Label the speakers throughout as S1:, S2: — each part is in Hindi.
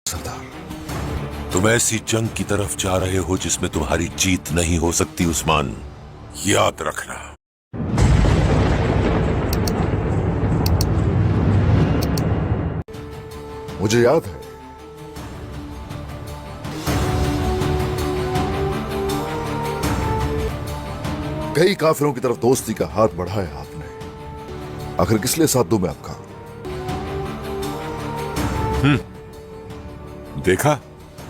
S1: सरदार, तुम ऐसी जंग की तरफ जा रहे हो जिसमें तुम्हारी जीत नहीं हो सकती उस्मान, याद रखना।
S2: मुझे याद है, कई काफिरों की तरफ दोस्ती का हाथ बढ़ाया आपने। आखिर किस लिए साथ दूं मैं आपका?
S1: देखा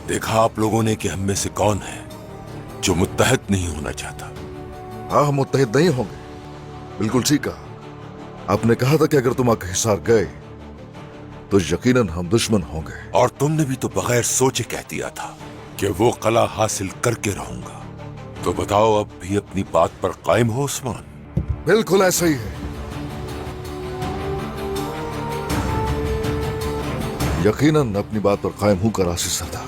S1: देखा आप लोगों ने कि हम में से कौन है जो मुत्तहद नहीं होना चाहता।
S2: हाँ, हम मुत्तहिद नहीं होंगे, बिल्कुल ठीक कहा। आपने कहा था कि अगर तुम आके हिसार गए तो यकीनन हम दुश्मन होंगे।
S1: और तुमने भी तो बगैर सोचे कह दिया था कि वो कला हासिल करके रहूंगा। तो बताओ, अब भी अपनी बात पर कायम हो उस्मान?
S2: बिल्कुल ऐसा ही है। यकीनन अपनी बात पर कायम हूं करासी सरदार।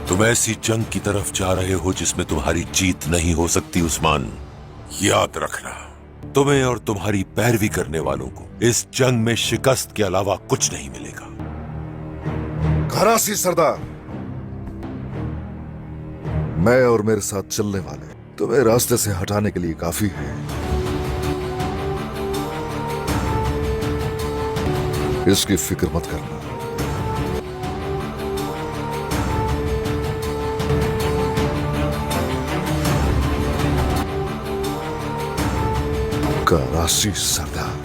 S1: तुम ऐसी जंग की तरफ जा रहे हो जिसमें तुम्हारी जीत नहीं हो सकती उस्मान, याद रखना। तुम्हें और तुम्हारी पैरवी करने वालों को इस जंग में शिकस्त के अलावा कुछ नहीं मिलेगा।
S2: करासी सरदार, मैं और मेरे साथ चलने वाले तुम्हें रास्ते से हटाने के लिए काफी है। इसकी फिक्र मत करना। कराची सरदार।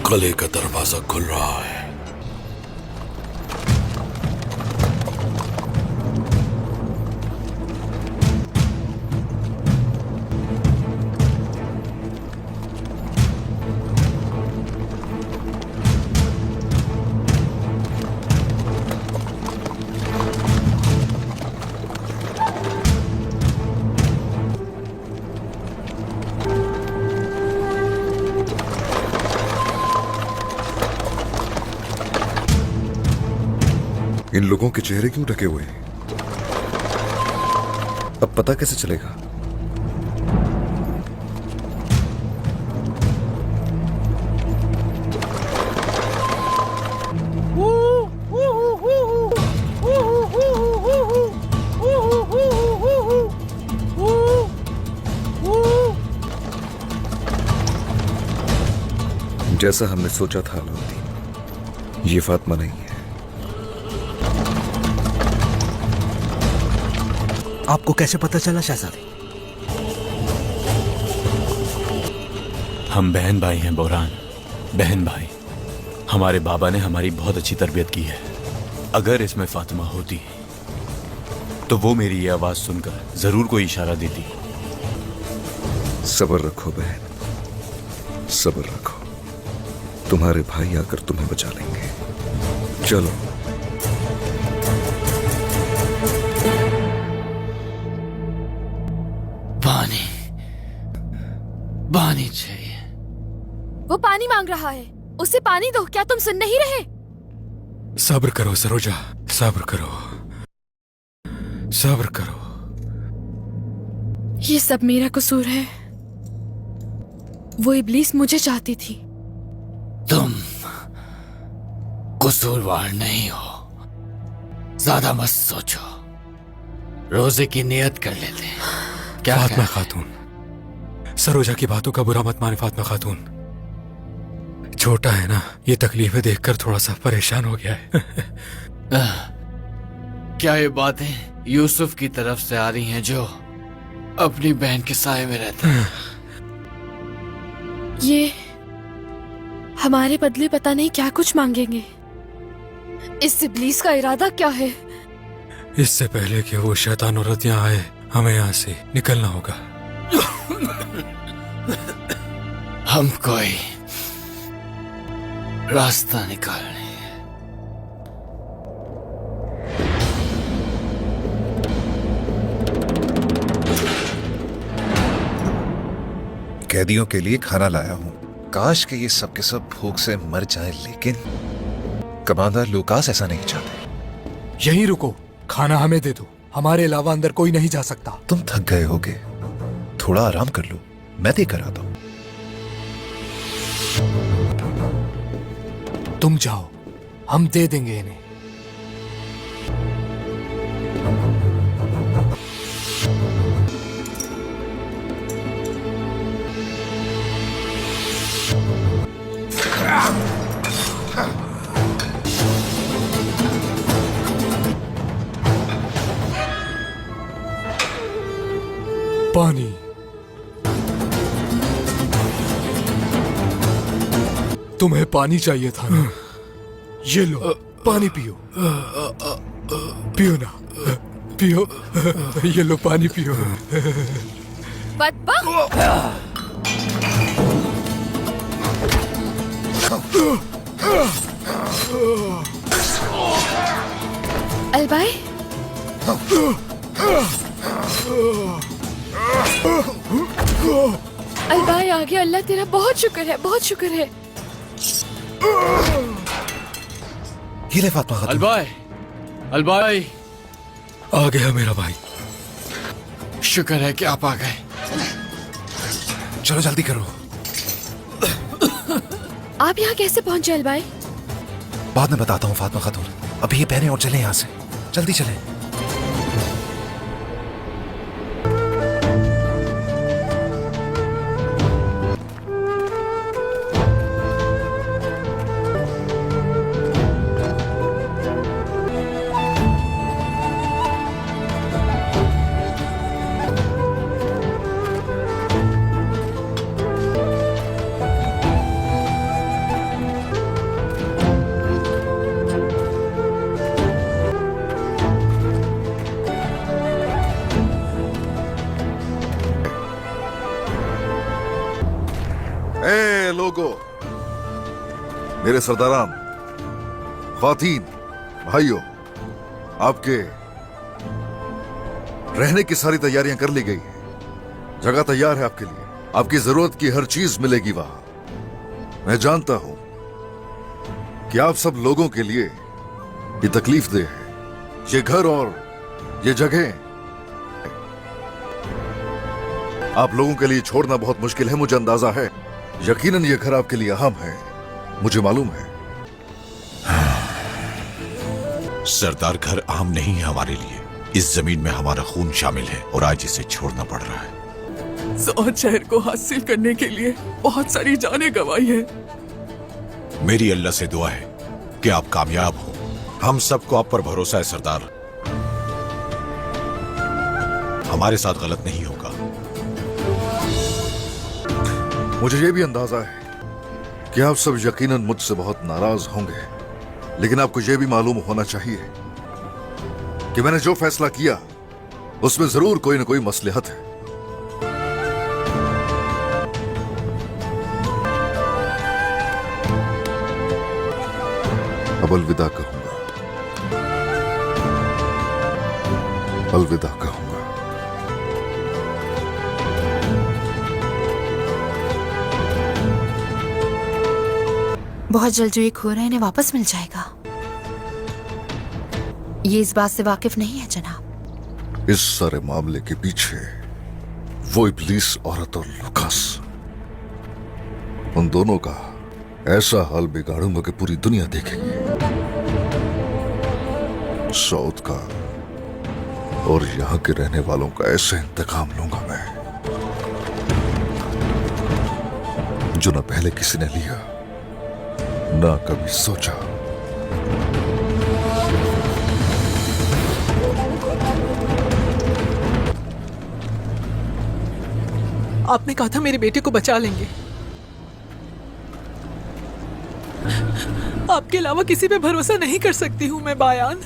S1: गले का दरवाजा खुल रहा है।
S2: इन लोगों के चेहरे क्यों ढके हुए हैं? अब पता कैसे चलेगा? जैसा हमने सोचा था अलाउद्दीन, ये फातिमा नहीं है।
S3: आपको कैसे पता चला शहजादे?
S4: हम बहन भाई हैं बोरान, बहन भाई। हमारे बाबा ने हमारी बहुत अच्छी तरबियत की है। अगर इसमें फातिमा होती तो वो मेरी ये आवाज सुनकर जरूर कोई इशारा देती।
S2: सब्र रखो बहन, सब्र रखो। तुम्हारे भाई आकर तुम्हें बचा लेंगे। चलो।
S4: पानी चाहिए।
S5: वो पानी मांग रहा है, उसे पानी दो। क्या तुम सुन नहीं रहे?
S4: सब्र करो सरोजा, सब्र करो, सब्र करो।
S5: ये सब मेरा कसूर है। वो इब्लीस मुझे चाहती थी।
S4: तुम कसूरवार नहीं हो, ज्यादा मत सोचो। रोजे की नियत कर लेते हैं। क्या फातिमा खातून, सरोजा की बातों का बुरा मत माने। फातिमा खातून छोटा है ना, ये तकलीफें देखकर थोड़ा सा परेशान हो गया है। क्या ये बातें यूसुफ की तरफ से आ रही हैं जो अपनी बहन के साए में रहते हैं?
S5: ये हमारे बदले पता नहीं क्या कुछ मांगेंगे। इस इब्लीस का इरादा क्या है?
S4: इससे पहले कि वो शैतान औरत यहाँ आए, हमें यहाँ से निकलना होगा। हम कोई रास्ता निकालने।
S6: कैदियों के लिए खाना लाया हूं। काश कि ये सब के सब भूख से मर जाएं, लेकिन कमांडर लूकास ऐसा नहीं चाहते।
S3: यहीं रुको, खाना हमें दे दो। हमारे अलावा अंदर कोई नहीं जा सकता।
S6: तुम थक गए होगे, थोड़ा आराम कर लो, मैं देकर आता हूं।
S3: तुम जाओ, हम दे देंगे इन्हें। पानी। तुम्हें पानी चाहिए था ना? ये लो, पानी पियो। पियो ना, पियो। ये लो पानी पियो।
S5: बदबक। अलबाई, अलबाई आ गया। अल्लाह तेरा बहुत शुक्र है, बहुत शुक्र है।
S6: ये ले फातिमा खातून।
S4: अलबाई, अलबाई,
S3: आ गया मेरा भाई।
S4: शुक्र है कि आप आ गए।
S6: चलो जल्दी करो।
S5: आप यहाँ कैसे पहुंचे अलबाई?
S6: बाद में बताता हूँ फातिमा खातून, अभी ये पहने और चले यहाँ से। जल्दी चलें।
S2: ए लोगो, मेरे सरदारान, ख्वातीन, भाइयों, आपके रहने की सारी तैयारियां कर ली गई है। जगह तैयार है आपके लिए। आपकी जरूरत की हर चीज मिलेगी वहां। मैं जानता हूं कि आप सब लोगों के लिए ये तकलीफ दे है। ये घर और ये जगह आप लोगों के लिए छोड़ना बहुत मुश्किल है, मुझे अंदाजा है। यकीनन ये घर आपके लिए अहम है, मुझे मालूम है।
S7: सरदार, घर अहम नहीं है हमारे लिए। इस जमीन में हमारा खून शामिल है और आज इसे छोड़ना पड़ रहा है।
S8: ज़ौहर शहर को हासिल करने के लिए बहुत सारी जानें गंवाई है।
S7: मेरी अल्लाह से दुआ है कि आप कामयाब हो। हम सबको आप पर भरोसा है सरदार। हमारे साथ गलत नहीं होगा।
S2: मुझे ये भी अंदाजा है कि आप सब यकीनन मुझसे बहुत नाराज होंगे, लेकिन आपको यह भी मालूम होना चाहिए कि मैंने जो फैसला किया उसमें जरूर कोई ना कोई मसलहत है। अब अलविदा कहूंगा, अलविदा कहूंगा।
S9: बहुत जल्द जो ये खो रहे हैं इन्हें वापस मिल जाएगा। ये इस बात से वाकिफ नहीं है जनाब।
S2: इस सारे मामले के पीछे वो इब्लीस औरत और लुकास, उन दोनों का ऐसा हाल बिगाड़ूंगा कि पूरी दुनिया देखेगी। सऊद का और यहां के रहने वालों का ऐसे इंतकाम लूंगा मैं जो न पहले किसी ने लिया, ना कभी सोचा।
S8: आपने कहा था मेरे बेटे को बचा लेंगे। आपके अलावा किसी पे भरोसा नहीं कर सकती हूँ मैं बायान।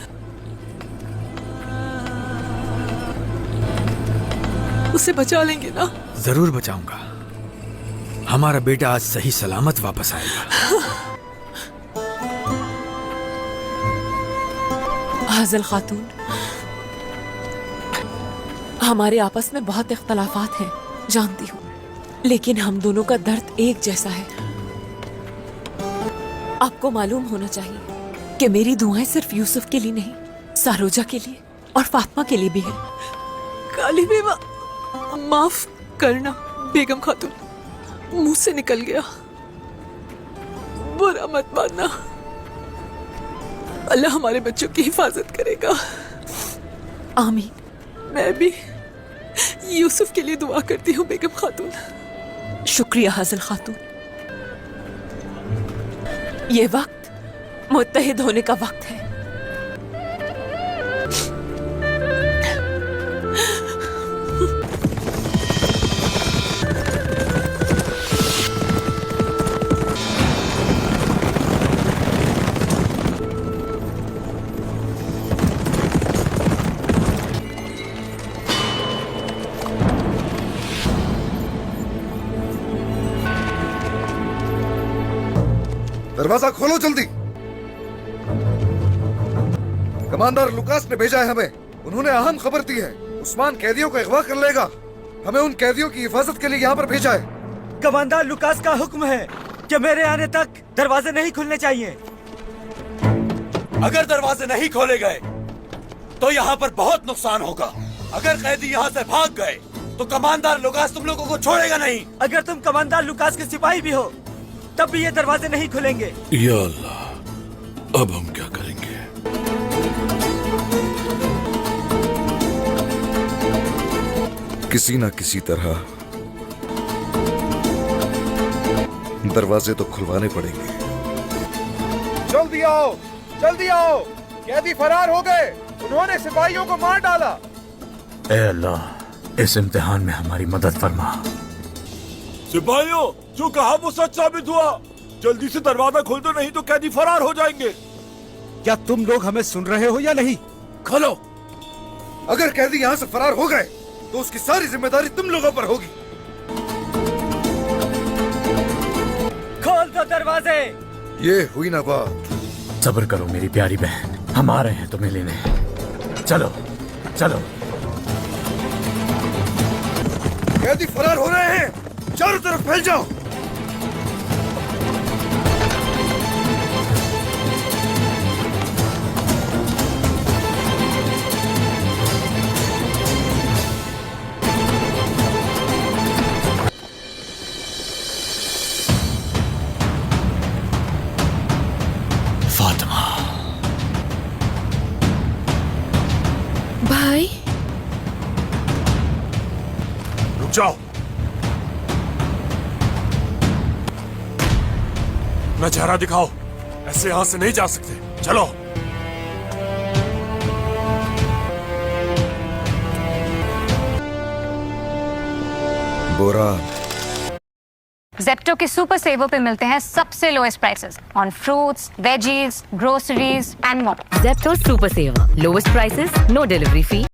S8: उसे बचा लेंगे ना?
S4: जरूर बचाऊंगा। हमारा बेटा आज सही सलामत वापस आएगा।
S8: हाज़िल खातून, हमारे आपस में बहुत इख्तलाफात हैं, जानती हूँ, लेकिन हम दोनों का दर्द एक जैसा है। आपको मालूम होना चाहिए कि मेरी दुआएं सिर्फ यूसुफ के लिए नहीं, सारोजा के लिए और फातिमा के लिए भी है। काली बेवा, माफ करना बेगम खातून, मुंह से निकल गया, बुरा मत मानना। अल्लाह हमारे बच्चों की हिफाजत करेगा। आमीन। मैं भी यूसुफ के लिए दुआ करती हूँ बेगम खातून। शुक्रिया हासिल खातून। ये वक्त मुत्तहिद होने का वक्त है।
S2: दरवाजा खोलो जल्दी। कमांडर लुकास ने भेजा है हमें। उन्होंने अहम खबर दी है। उस्मान कैदियों को अगवा कर लेगा। हमें उन कैदियों की हिफाजत के लिए यहाँ पर भेजा है।
S10: कमांडर लुकास का हुक्म है कि मेरे आने तक दरवाजे नहीं खुलने चाहिए।
S11: अगर दरवाजे नहीं खोले गए तो यहाँ पर बहुत नुकसान होगा। अगर कैदी यहाँ से भाग गए तो कमांडर लुकास तुम लोगों को छोड़ेगा नहीं।
S10: अगर तुम कमांडर लुकास के सिपाही भी हो तब भी ये दरवाजे नहीं खुलेंगे।
S3: या अल्लाह, अब हम क्या करेंगे?
S2: किसी ना किसी तरह दरवाजे तो खुलवाने पड़ेंगे।
S12: जल्दी आओ, जल्दी आओ। कैदी फरार हो गए। उन्होंने सिपाहियों को मार डाला।
S4: ए अल्लाह, इस इम्तिहान में हमारी मदद फरमा।
S11: सिपाहियों, जो कहा वो सच साबित हुआ। जल्दी से दरवाजा खोल दो, नहीं तो कैदी फरार हो जाएंगे।
S12: क्या तुम लोग हमें सुन रहे हो या नहीं?
S2: खोलो। अगर कैदी यहाँ से फरार हो गए तो उसकी सारी जिम्मेदारी तुम लोगों पर होगी।
S10: खोल दो दरवाजे।
S2: ये हुई ना बात।
S4: सब्र करो मेरी प्यारी बहन, हम आ रहे हैं तुम्हें लेने। चलो चलो।
S2: कैदी फरार हो रहे हैं। चारों तरफ फैल जाओ।
S4: फातिमा।
S5: भाई,
S11: रुक जाओ।
S3: अपना चेहरा दिखाओ। ऐसे यहां से नहीं जा सकते। चलो।
S2: बोरान।
S13: जेप्टो के सुपर सेवर पे मिलते हैं सबसे lowest prices on fruits, veggies, groceries and more.
S14: Zepto super saver, lowest prices, no delivery fee,